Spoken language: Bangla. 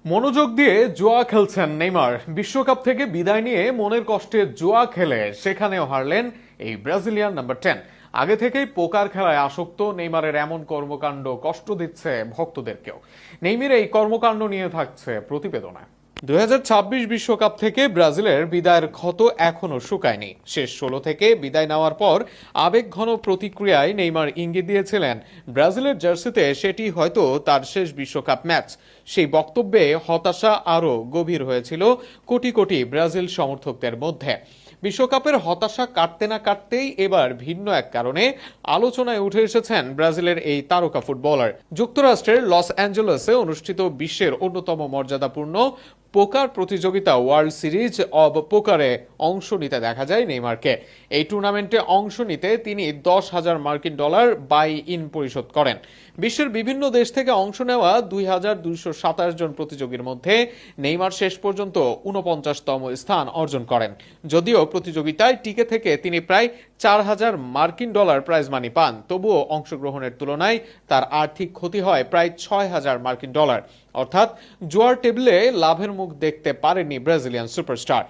মনোযোগ দিয়ে জুয়া খেলছেন নেইমার। বিশ্বকাপ থেকে বিদায় নিয়ে মনের কষ্টে জুয়া খেলে সেখানেও হারলেন এই ব্রাজিলিয়ান নাম্বার 10। আগে থেকেই পোকার খেলায় আসক্ত নেইমারের এমন কর্মকাণ্ড কষ্ট দিচ্ছে ভক্তদেরকেও। নেইমারের এই কর্মকাণ্ড নিয়ে থাকছে প্রতিবেদনায়। 2026 বিশ্বকাপ থেকে ব্রাজিলের বিদায়ের ক্ষত এখনো শুকায়নি। শেষ 16 থেকে বিদায় নেওয়ার পর আবেগঘন প্রতিক্রিয়ায় নেইমার ইঙ্গিত দিয়েছিলেন ব্রাজিলের জার্সিতে সেটি হয়তো তার শেষ বিশ্বকাপ ম্যাচ। সেই বক্তব্যে হতাশা আরও গভীর হয়েছিল কোটি কোটি ব্রাজিল সমর্থকদের মধ্যে। বিশ্বকাপের হতাশা কাটতে না কাটতেই এবার ভিন্ন এক কারণে আলোচনায় উঠে এসেছেন ব্রাজিলের এই তারকা ফুটবলার। যুক্তরাষ্ট্রের লস অ্যাঞ্জেলেসে অনুষ্ঠিত বিশ্বের অন্যতম মর্যাদাপূর্ণ পোকার প্রতিযোগিতা ওয়ার্ল্ড সিরিজ অব পোকারে অংশ নিতে দেখা যায় নেইমারকে। এই টুর্নামেন্টে অংশ নিতে তিনি $10,000 বাই ইন পরিশোধ করেন। বিশ্বের বিভিন্ন দেশ থেকে অংশ নেওয়া 2,227 জন প্রতিযোগীর মধ্যে নেইমার শেষ পর্যন্ত 49তম স্থান অর্জন করেন। যদিও প্রতিযোগিতায় টিকে থেকে তিনি প্রায় $4,000 প্রাইজ মানি পান, তবুও অংশগ্রহণের তুলনায় তার আর্থিক ক্ষতি হয় প্রায় $6,000। অর্থাৎ জুয়ার টেবিলে লাভের মুখ দেখতে পারেননি ব্রাজিলিয়ান সুপারস্টার।